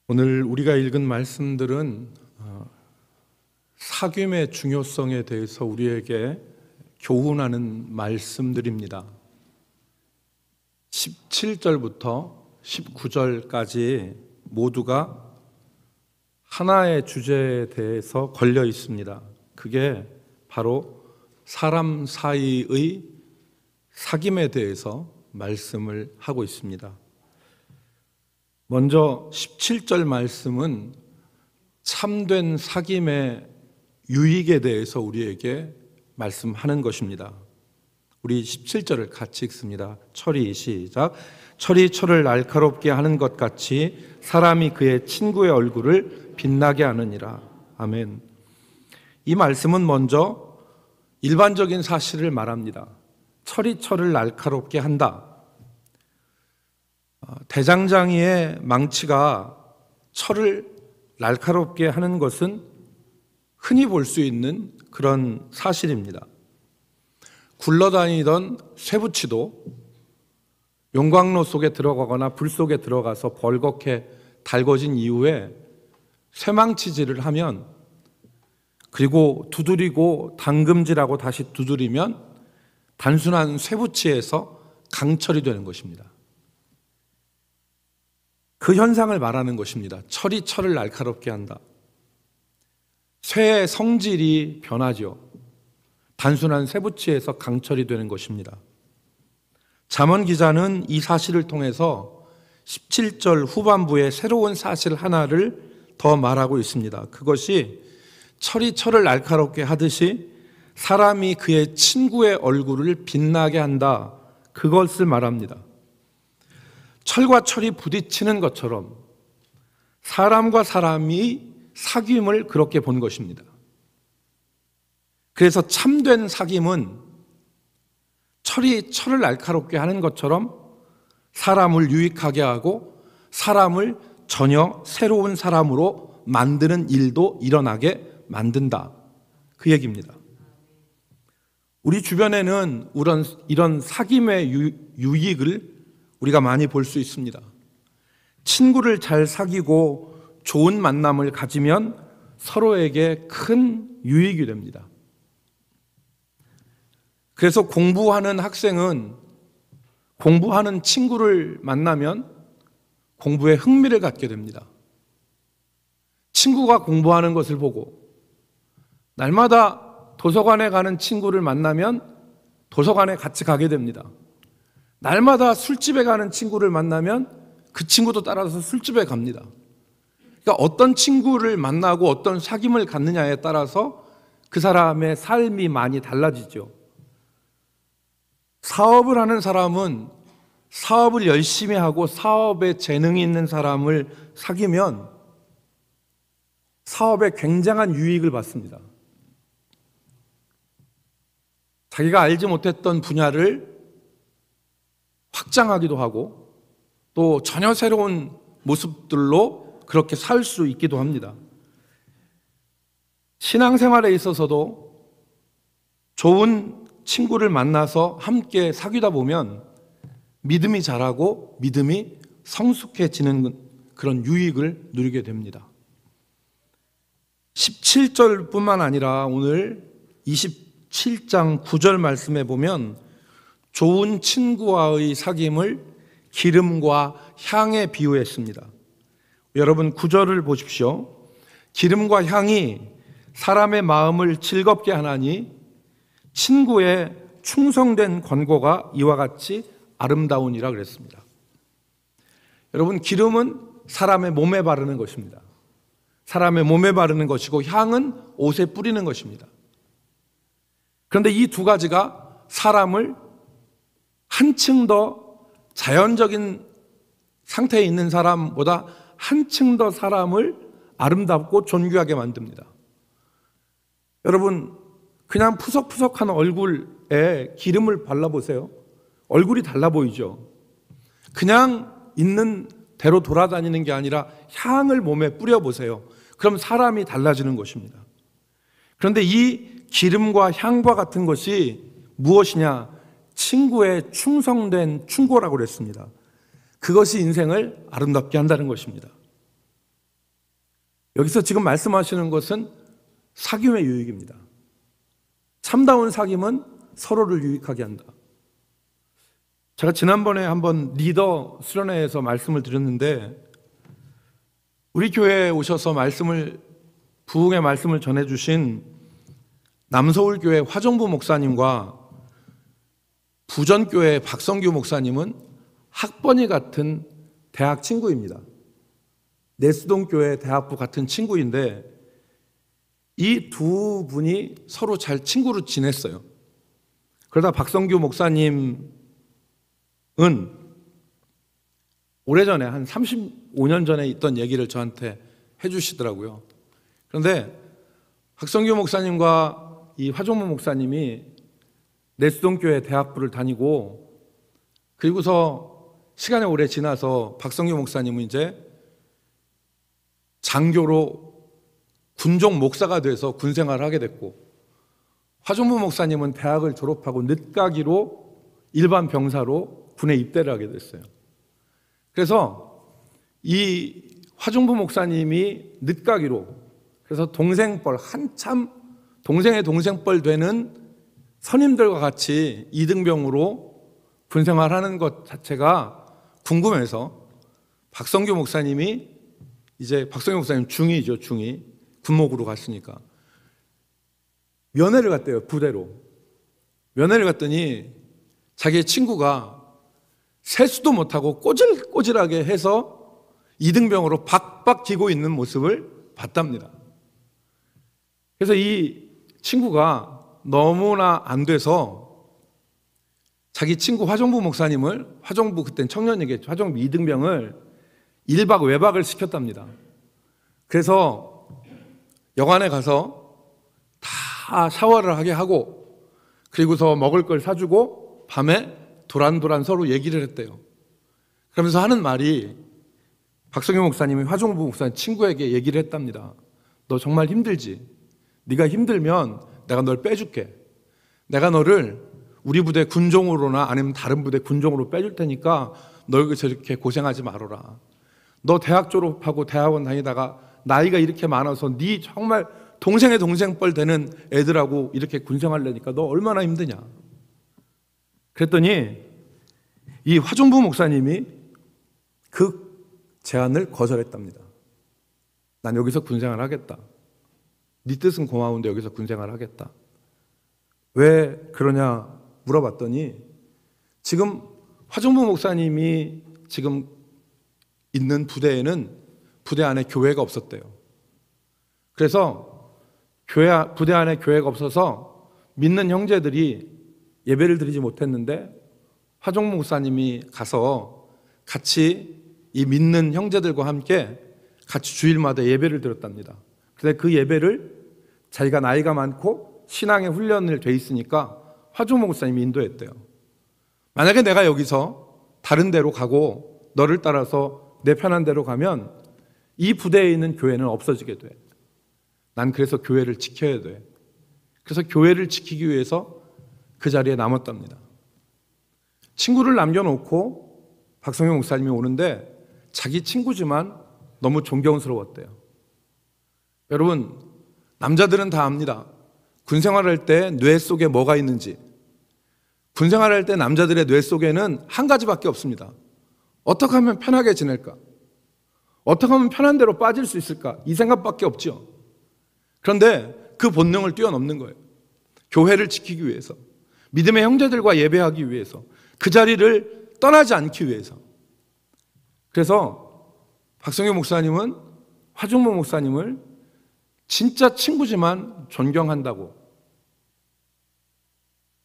오늘 우리가 읽은 말씀들은 사귐의 중요성에 대해서 우리에게 교훈하는 말씀들입니다. 17절부터 19절까지 모두가 하나의 주제에 대해서 걸려 있습니다. 그게 바로 사람 사이의 사귐에 대해서 말씀을 하고 있습니다. 먼저 17절 말씀은 참된 사귐의 유익에 대해서 우리에게 말씀하는 것입니다. 우리 17절을 같이 읽습니다. 철이 시작. 철이 철을 날카롭게 하는 것 같이 사람이 그의 친구의 얼굴을 빛나게 하느니라. 아멘. 이 말씀은 먼저 일반적인 사실을 말합니다. 철이 철을 날카롭게 한다. 대장장이의 망치가 철을 날카롭게 하는 것은 흔히 볼 수 있는 그런 사실입니다. 굴러다니던 쇠붙이도 용광로 속에 들어가거나 불 속에 들어가서 벌겋게 달궈진 이후에 쇠망치질을 하면, 그리고 두드리고 당금질하고 다시 두드리면 단순한 쇠붙이에서 강철이 되는 것입니다. 그 현상을 말하는 것입니다. 철이 철을 날카롭게 한다. 쇠의 성질이 변하죠. 단순한 쇠붙이에서 강철이 되는 것입니다. 잠언 기자는 이 사실을 통해서 17절 후반부에 새로운 사실 하나를 더 말하고 있습니다. 그것이 철이 철을 날카롭게 하듯이 사람이 그의 친구의 얼굴을 빛나게 한다. 그것을 말합니다. 철과 철이 부딪히는 것처럼 사람과 사람이 사귐을 그렇게 본 것입니다. 그래서 참된 사귐은 철이 철을 날카롭게 하는 것처럼 사람을 유익하게 하고 사람을 전혀 새로운 사람으로 만드는 일도 일어나게 만든다. 그 얘기입니다. 우리 주변에는 이런 사귐의 유익을 우리가 많이 볼 수 있습니다. 친구를 잘 사귀고 좋은 만남을 가지면 서로에게 큰 유익이 됩니다. 그래서 공부하는 학생은 공부하는 친구를 만나면 공부에 흥미를 갖게 됩니다. 친구가 공부하는 것을 보고 날마다 도서관에 가는 친구를 만나면 도서관에 같이 가게 됩니다. 날마다 술집에 가는 친구를 만나면 그 친구도 따라서 술집에 갑니다. 그러니까 어떤 친구를 만나고 어떤 사귐을 갖느냐에 따라서 그 사람의 삶이 많이 달라지죠. 사업을 하는 사람은 사업을 열심히 하고 사업에 재능이 있는 사람을 사귀면 사업에 굉장한 유익을 받습니다. 자기가 알지 못했던 분야를 확장하기도 하고 또 전혀 새로운 모습들로 그렇게 살 수 있기도 합니다. 신앙생활에 있어서도 좋은 친구를 만나서 함께 사귀다 보면 믿음이 자라고 믿음이 성숙해지는 그런 유익을 누리게 됩니다. 17절뿐만 아니라 오늘 27장 9절 말씀에 보면 좋은 친구와의 사귐을 기름과 향에 비유했습니다. 여러분 9절을 보십시오. 기름과 향이 사람의 마음을 즐겁게 하나니 친구의 충성된 권고가 이와 같이 아름다우니라 그랬습니다. 여러분 기름은 사람의 몸에 바르는 것입니다. 사람의 몸에 바르는 것이고 향은 옷에 뿌리는 것입니다. 그런데 이 두 가지가 사람을 한층 더 자연적인 상태에 있는 사람보다 한층 더 사람을 아름답고 존귀하게 만듭니다. 여러분 그냥 푸석푸석한 얼굴에 기름을 발라보세요. 얼굴이 달라 보이죠. 그냥 있는 대로 돌아다니는 게 아니라 향을 몸에 뿌려보세요. 그럼 사람이 달라지는 것입니다. 그런데 이 기름과 향과 같은 것이 무엇이냐? 친구의 충성된 충고라고 그랬습니다. 그것이 인생을 아름답게 한다는 것입니다. 여기서 지금 말씀하시는 것은 사귐의 유익입니다. 참다운 사귐은 서로를 유익하게 한다. 제가 지난번에 한번 리더 수련회에서 말씀을 드렸는데, 우리 교회에 오셔서 부흥의 말씀을 전해주신 남서울교회 화정부 목사님과 부전교회 박성규 목사님은 학번이 같은 대학 친구입니다. 내수동교회 대학부 같은 친구인데, 이 두 분이 서로 잘 친구로 지냈어요. 그러다 박성규 목사님은 오래전에 한 35년 전에 있던 얘기를 저한테 해주시더라고요. 그런데 박성규 목사님과 이 화종무 목사님이 내수동교회 대학부를 다니고, 그리고서 시간이 오래 지나서 박성규 목사님은 이제 장교로 군종 목사가 돼서 군 생활을 하게 됐고, 화종무 목사님은 대학을 졸업하고 늦가기로 일반 병사로 군에 입대를 하게 됐어요. 그래서 이 화종부 목사님이 늦가기로, 그래서 동생뻘, 한참 동생의 동생뻘 되는 선임들과 같이 이등병으로 군 생활하는 것 자체가 궁금해서 박성규 목사님이, 이제 박성규 목사님 중위죠, 중위. 군목으로 갔으니까 면회를 갔대요. 부대로 면회를 갔더니 자기의 친구가 세수도 못하고 꼬질꼬질하게 해서 이등병으로 박박 기고 있는 모습을 봤답니다. 그래서 이 친구가 너무나 안 돼서 자기 친구 화정부 목사님을, 화정부 그땐 청년이겠죠, 화정부 이등병을 1박 외박을 시켰답니다. 그래서 여관에 가서 다 샤워를 하게 하고, 그리고서 먹을 걸 사주고 밤에 도란도란 서로 얘기를 했대요. 그러면서 하는 말이, 박성규 목사님이 화종부 목사님 친구에게 얘기를 했답니다. 너 정말 힘들지? 네가 힘들면 내가 널 빼줄게. 내가 너를 우리 부대 군종으로나 아니면 다른 부대 군종으로 빼줄 테니까 너 저렇게 고생하지 말아라. 너 대학 졸업하고 대학원 다니다가 나이가 이렇게 많아서 네 정말 동생의 동생뻘 되는 애들하고 이렇게 군생활하려니까 너 얼마나 힘드냐. 그랬더니 이 화종부 목사님이 그 제안을 거절했답니다. 난 여기서 군생활 하겠다. 네 뜻은 고마운데 여기서 군생활 하겠다. 왜 그러냐 물어봤더니, 지금 화종부 목사님이 지금 있는 부대에는 부대 안에 교회가 없었대요. 그래서 부대 안에 교회가 없어서 믿는 형제들이 예배를 드리지 못했는데, 화종무 목사님이 가서 같이 이 믿는 형제들과 함께 같이 주일마다 예배를 드렸답니다. 그런데 그 예배를 자기가 나이가 많고 신앙의 훈련을 돼 있으니까 화종무 목사님이 인도했대요. 만약에 내가 여기서 다른 데로 가고 너를 따라서 내 편한 데로 가면 이 부대에 있는 교회는 없어지게 돼. 난 그래서 교회를 지켜야 돼. 그래서 교회를 지키기 위해서 그 자리에 남았답니다. 친구를 남겨놓고 박성규 목사님이 오는데 자기 친구지만 너무 존경스러웠대요. 여러분, 남자들은 다 압니다. 군생활할 때 뇌 속에 뭐가 있는지. 군생활할 때 남자들의 뇌 속에는 한 가지밖에 없습니다. 어떻게 하면 편하게 지낼까? 어떻게 하면 편한 대로 빠질 수 있을까? 이 생각밖에 없죠. 그런데 그 본능을 뛰어넘는 거예요. 교회를 지키기 위해서, 믿음의 형제들과 예배하기 위해서, 그 자리를 떠나지 않기 위해서. 그래서 박성규 목사님은 화종모 목사님을 진짜 친구지만 존경한다고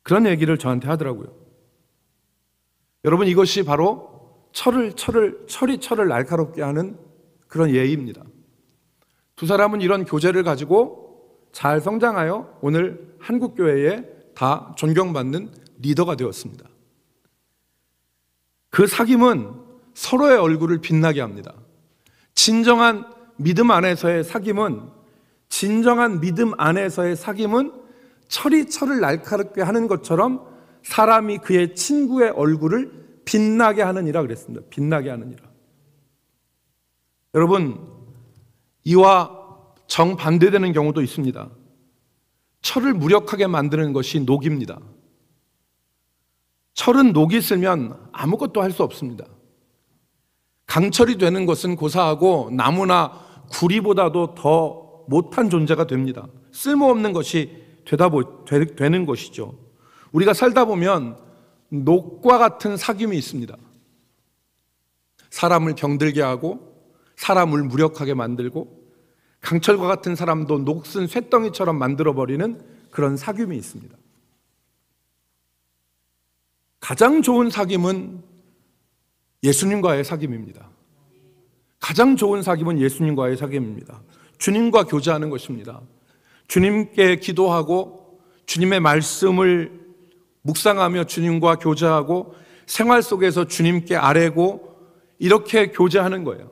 그런 얘기를 저한테 하더라고요. 여러분, 이것이 바로 철이 철을 날카롭게 하는 그런 예입니다. 두 사람은 이런 교제를 가지고 잘 성장하여 오늘 한국교회에 다 존경받는 리더가 되었습니다. 그 사귐은 서로의 얼굴을 빛나게 합니다. 진정한 믿음 안에서의 사귐은 철이 철을 날카롭게 하는 것처럼 사람이 그의 친구의 얼굴을 빛나게 하느니라 그랬습니다. 빛나게 하느니라. 여러분, 이와 정반대되는 경우도 있습니다. 철을 무력하게 만드는 것이 녹입니다. 철은 녹이 슬면 아무것도 할 수 없습니다. 강철이 되는 것은 고사하고 나무나 구리보다도 더 못한 존재가 됩니다. 쓸모없는 것이 되는 것이죠. 우리가 살다 보면 녹과 같은 사귐이 있습니다. 사람을 병들게 하고 사람을 무력하게 만들고 강철과 같은 사람도 녹슨 쇳덩이처럼 만들어버리는 그런 사귐이 있습니다. 가장 좋은 사귐은 예수님과의 사귐입니다. 가장 좋은 사귐은 예수님과의 사귐입니다. 주님과 교제하는 것입니다. 주님께 기도하고 주님의 말씀을 묵상하며 주님과 교제하고 생활 속에서 주님께 아뢰고 이렇게 교제하는 거예요.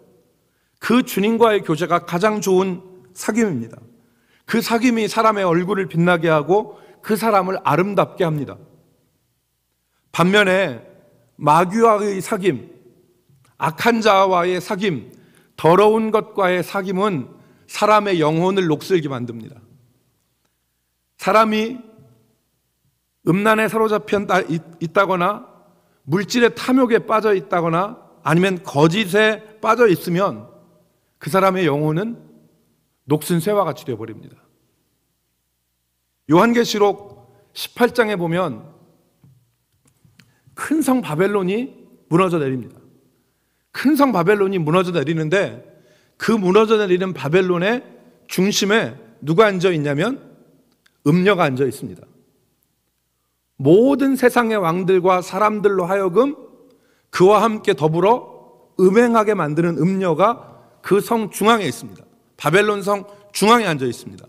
그 주님과의 교제가 가장 좋은 사귐입니다. 그 사귐이 사람의 얼굴을 빛나게 하고 그 사람을 아름답게 합니다. 반면에 마귀와의 사귐, 악한 자와의 사귐, 더러운 것과의 사귐은 사람의 영혼을 녹슬게 만듭니다. 사람이 음란에 사로잡혀 있다거나 물질의 탐욕에 빠져 있다거나 아니면 거짓에 빠져 있으면 그 사람의 영혼은 녹슨 쇠와 같이 되어버립니다. 요한계시록 18장에 보면 큰 성 바벨론이 무너져 내립니다. 큰 성 바벨론이 무너져 내리는데 그 무너져 내리는 바벨론의 중심에 누가 앉아 있냐면 음녀가 앉아 있습니다. 모든 세상의 왕들과 사람들로 하여금 그와 함께 더불어 음행하게 만드는 음녀가 그 성 중앙에 있습니다. 바벨론 성 중앙에 앉아 있습니다.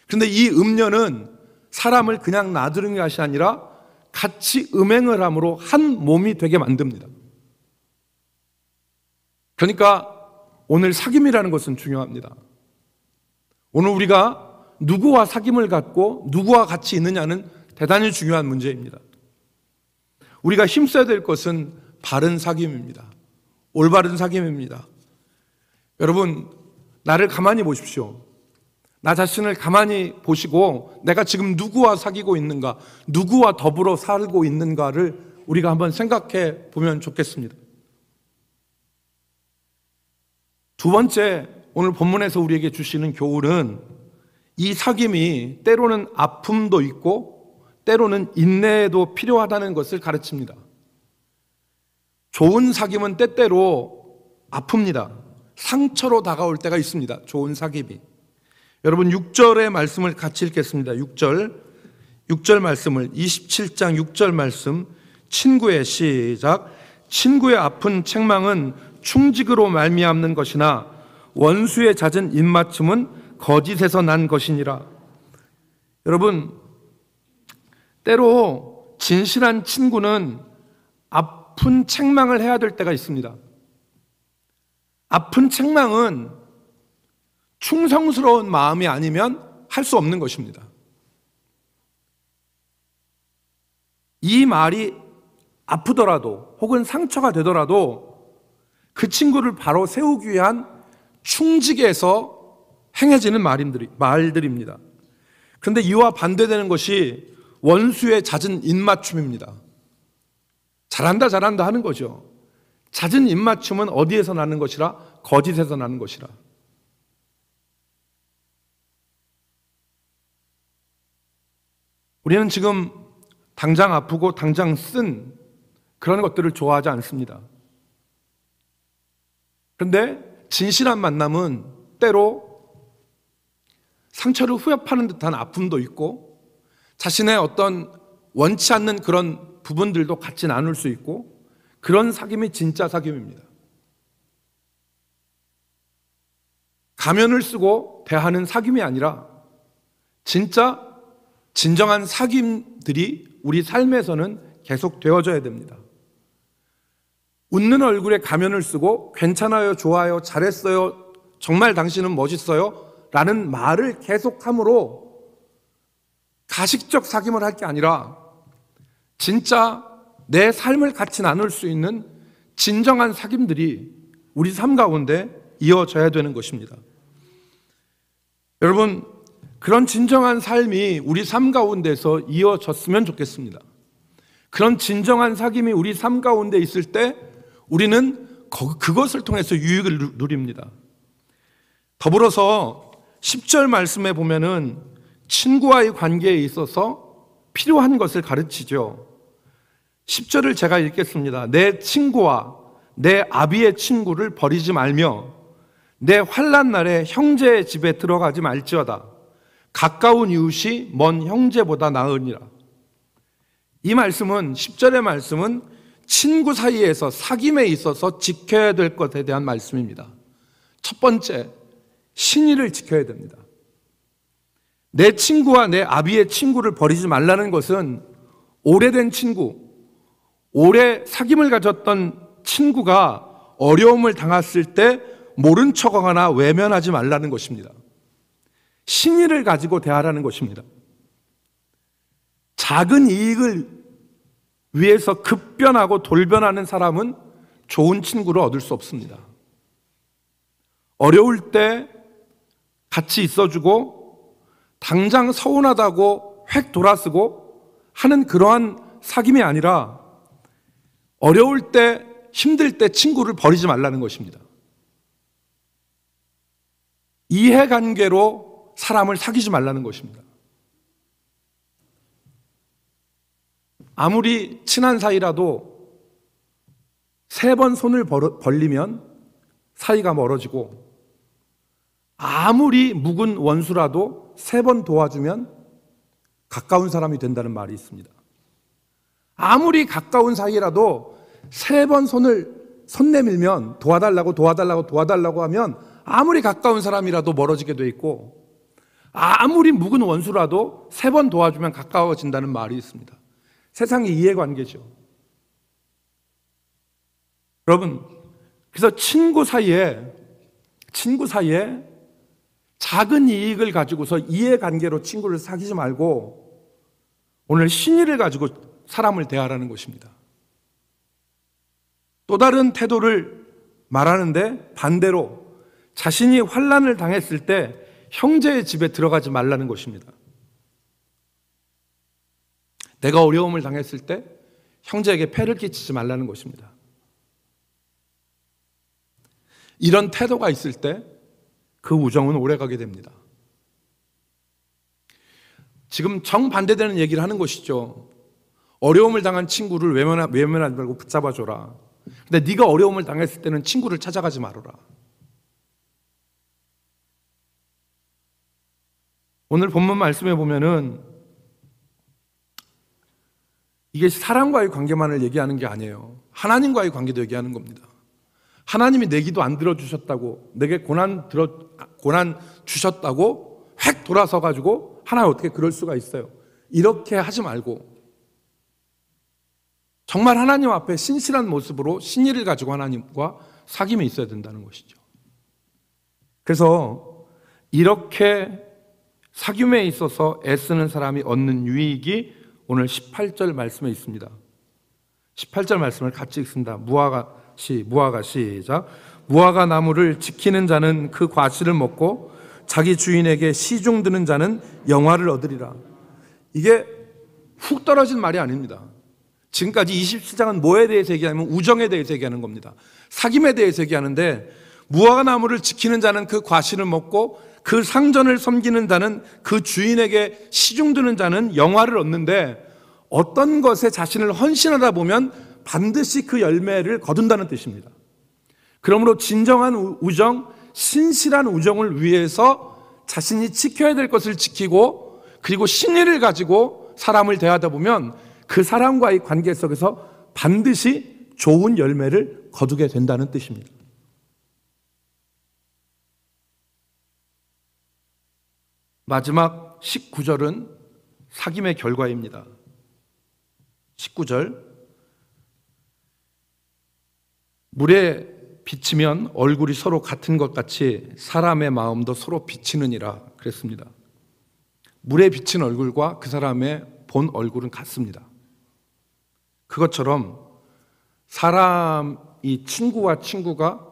그런데 이 음녀는 사람을 그냥 놔두는 것이 아니라 같이 음행을 함으로 한 몸이 되게 만듭니다. 그러니까 오늘 사귐이라는 것은 중요합니다. 오늘 우리가 누구와 사귐을 갖고 누구와 같이 있느냐는 대단히 중요한 문제입니다. 우리가 힘써야 될 것은 바른 사귐입니다. 올바른 사귐입니다. 여러분, 나를 가만히 보십시오. 나 자신을 가만히 보시고 내가 지금 누구와 사귀고 있는가, 누구와 더불어 살고 있는가를 우리가 한번 생각해 보면 좋겠습니다. 두 번째, 오늘 본문에서 우리에게 주시는 교훈은 이 사귐이 때로는 아픔도 있고 때로는 인내도 필요하다는 것을 가르칩니다. 좋은 사귐은 때때로 아픕니다. 상처로 다가올 때가 있습니다. 좋은 사귐이. 여러분 6절의 말씀을 같이 읽겠습니다. 6절 말씀을 27장 6절 말씀 친구의 시작. 친구의 아픈 책망은 충직으로 말미암는 것이나 원수의 잦은 입맞춤은 거짓에서 난 것이니라. 여러분, 때로 진실한 친구는 아픈 책망을 해야 될 때가 있습니다. 아픈 책망은 충성스러운 마음이 아니면 할 수 없는 것입니다. 이 말이 아프더라도 혹은 상처가 되더라도 그 친구를 바로 세우기 위한 충직에서 행해지는 말들입니다. 그런데 이와 반대되는 것이 원수의 잦은 입맞춤입니다. 잘한다 하는 거죠. 잦은 입맞춤은 어디에서 나는 것이라? 거짓에서 나는 것이라. 우리는 지금 당장 아프고 당장 쓴 그런 것들을 좋아하지 않습니다. 그런데 진실한 만남은 때로 상처를 후회하는 듯한 아픔도 있고 자신의 어떤 원치 않는 그런 부분들도 같이 나눌 수 있고 그런 사귐이 진짜 사귐입니다. 가면을 쓰고 대하는 사귐이 아니라 진정한 사귐들이 우리 삶에서는 계속 되어져야 됩니다. 웃는 얼굴에 가면을 쓰고 괜찮아요, 좋아요, 잘했어요, 정말 당신은 멋있어요 라는 말을 계속함으로 가식적 사귐을 할 게 아니라 진짜 내 삶을 같이 나눌 수 있는 진정한 사귐들이 우리 삶 가운데 이어져야 되는 것입니다. 여러분, 그런 진정한 삶이 우리 삶 가운데서 이어졌으면 좋겠습니다. 그런 진정한 사귐이 우리 삶 가운데 있을 때 우리는 그것을 통해서 유익을 누립니다. 더불어서 10절 말씀에 보면은 친구와의 관계에 있어서 필요한 것을 가르치죠. 10절을 제가 읽겠습니다. 내 친구와 내 아비의 친구를 버리지 말며 내 환난 날에 형제의 집에 들어가지 말지어다. 가까운 이웃이 먼 형제보다 나으니라. 이 말씀은 10절의 말씀은 친구 사이에서 사귐에 있어서 지켜야 될 것에 대한 말씀입니다. 첫 번째, 신의를 지켜야 됩니다. 내 친구와 내 아비의 친구를 버리지 말라는 것은 오래된 친구, 오래 사귐을 가졌던 친구가 어려움을 당했을 때 모른 척하거나 외면하지 말라는 것입니다. 신의를 가지고 대하라는 것입니다. 작은 이익을 위해서 급변하고 돌변하는 사람은 좋은 친구를 얻을 수 없습니다. 어려울 때 같이 있어주고 당장 서운하다고 획 돌아서고 하는 그러한 사귐이 아니라 어려울 때, 힘들 때 친구를 버리지 말라는 것입니다. 이해관계로 사람을 사귀지 말라는 것입니다. 아무리 친한 사이라도 3번 손을 벌리면 사이가 멀어지고, 아무리 묵은 원수라도 3번 도와주면 가까운 사람이 된다는 말이 있습니다. 아무리 가까운 사이라도 3번 손 내밀면 도와달라고 하면 아무리 가까운 사람이라도 멀어지게 돼 있고, 아무리 묵은 원수라도 3번 도와주면 가까워진다는 말이 있습니다. 세상의 이해관계죠. 여러분, 그래서 친구 사이에 작은 이익을 가지고서 이해관계로 친구를 사귀지 말고 오늘 신의를 가지고 사람을 대하라는 것입니다. 또 다른 태도를 말하는데 반대로 자신이 환난을 당했을 때 형제의 집에 들어가지 말라는 것입니다. 내가 어려움을 당했을 때 형제에게 폐를 끼치지 말라는 것입니다. 이런 태도가 있을 때 그 우정은 오래가게 됩니다. 지금 정반대되는 얘기를 하는 것이죠. 어려움을 당한 친구를 외면하지 말고 붙잡아줘라. 근데 네가 어려움을 당했을 때는 친구를 찾아가지 말아라. 오늘 본문 말씀에 보면은 이게 사람과의 관계만을 얘기하는 게 아니에요. 하나님과의 관계도 얘기하는 겁니다. 하나님이 내 기도 안 들어주셨다고, 내게 고난 주셨다고 획 돌아서 가지고 하나님 어떻게 그럴 수가 있어요. 이렇게 하지 말고 정말 하나님 앞에 신실한 모습으로 신의를 가지고 하나님과 사귐이 있어야 된다는 것이죠. 그래서 이렇게 사귐에 있어서 애쓰는 사람이 얻는 유익이 오늘 18절 말씀에 있습니다. 18절 말씀을 같이 읽습니다. 무화과 시작. 무화과 나무를 지키는 자는 그 과실을 먹고 자기 주인에게 시중 드는 자는 영화를 얻으리라. 이게 훅 떨어진 말이 아닙니다. 지금까지 27장은 뭐에 대해서 얘기하냐면 우정에 대해서 얘기하는 겁니다. 사귐에 대해서 얘기하는데, 무화과 나무를 지키는 자는 그 과실을 먹고 그 상전을 섬기는 자는 그 주인에게 시중 드는 자는 영화를 얻는데, 어떤 것에 자신을 헌신하다 보면 반드시 그 열매를 거둔다는 뜻입니다. 그러므로 진정한 우정, 신실한 우정을 위해서 자신이 지켜야 될 것을 지키고, 그리고 신의를 가지고 사람을 대하다 보면 그 사람과의 관계 속에서 반드시 좋은 열매를 거두게 된다는 뜻입니다. 마지막 19절은 사귐의 결과입니다. 19절, 물에 비치면 얼굴이 서로 같은 것 같이 사람의 마음도 서로 비치느니라 그랬습니다. 물에 비친 얼굴과 그 사람의 본 얼굴은 같습니다. 그것처럼 사람이 친구와 친구가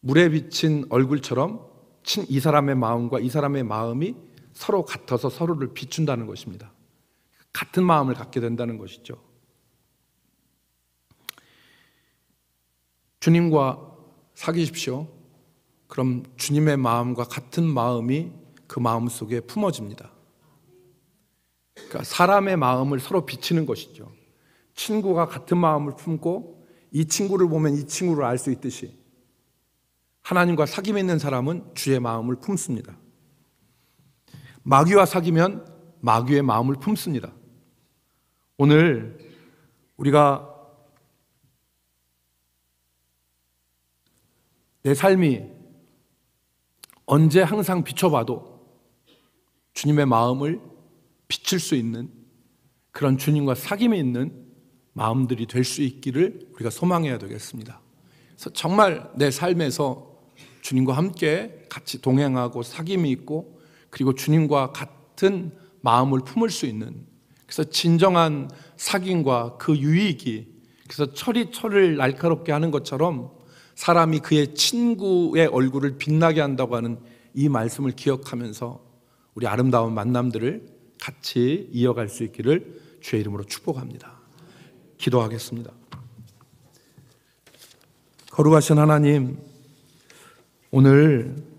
물에 비친 얼굴처럼 이 사람의 마음과 이 사람의 마음이 서로 같아서 서로를 비춘다는 것입니다. 같은 마음을 갖게 된다는 것이죠. 주님과 사귀십시오. 그럼 주님의 마음과 같은 마음이 그 마음 속에 품어집니다. 그러니까 사람의 마음을 서로 비치는 것이죠. 친구가 같은 마음을 품고 이 친구를 보면 이 친구를 알 수 있듯이 하나님과 사귐 있는 사람은 주의 마음을 품습니다. 마귀와 사귀면 마귀의 마음을 품습니다. 오늘 우리가 내 삶이 언제 항상 비춰봐도 주님의 마음을 비칠 수 있는 그런 주님과 사귐이 있는 마음들이 될 수 있기를 우리가 소망해야 되겠습니다. 그래서 정말 내 삶에서 주님과 함께 같이 동행하고 사귐이 있고 그리고 주님과 같은 마음을 품을 수 있는, 그래서 진정한 사귐과 그 유익이, 그래서 철이 철을 날카롭게 하는 것처럼 사람이 그의 친구의 얼굴을 빛나게 한다고 하는 이 말씀을 기억하면서 우리 아름다운 만남들을 같이 이어갈 수 있기를 주의 이름으로 축복합니다. 기도하겠습니다. 거룩하신 하나님, 오늘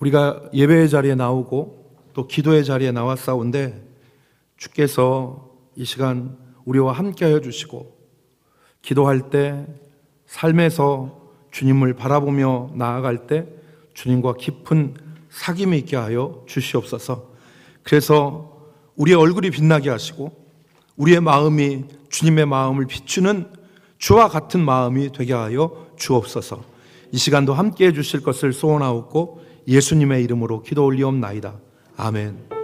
우리가 예배의 자리에 나오고 또 기도의 자리에 나왔사온데 주께서 이 시간 우리와 함께하여 주시고 기도할 때 삶에서 주님을 바라보며 나아갈 때 주님과 깊은 사귐이 있게 하여 주시옵소서. 그래서 우리의 얼굴이 빛나게 하시고 우리의 마음이 주님의 마음을 비추는 주와 같은 마음이 되게 하여 주옵소서. 이 시간도 함께해 주실 것을 소원하옵고 예수님의 이름으로 기도 올리옵나이다. 아멘.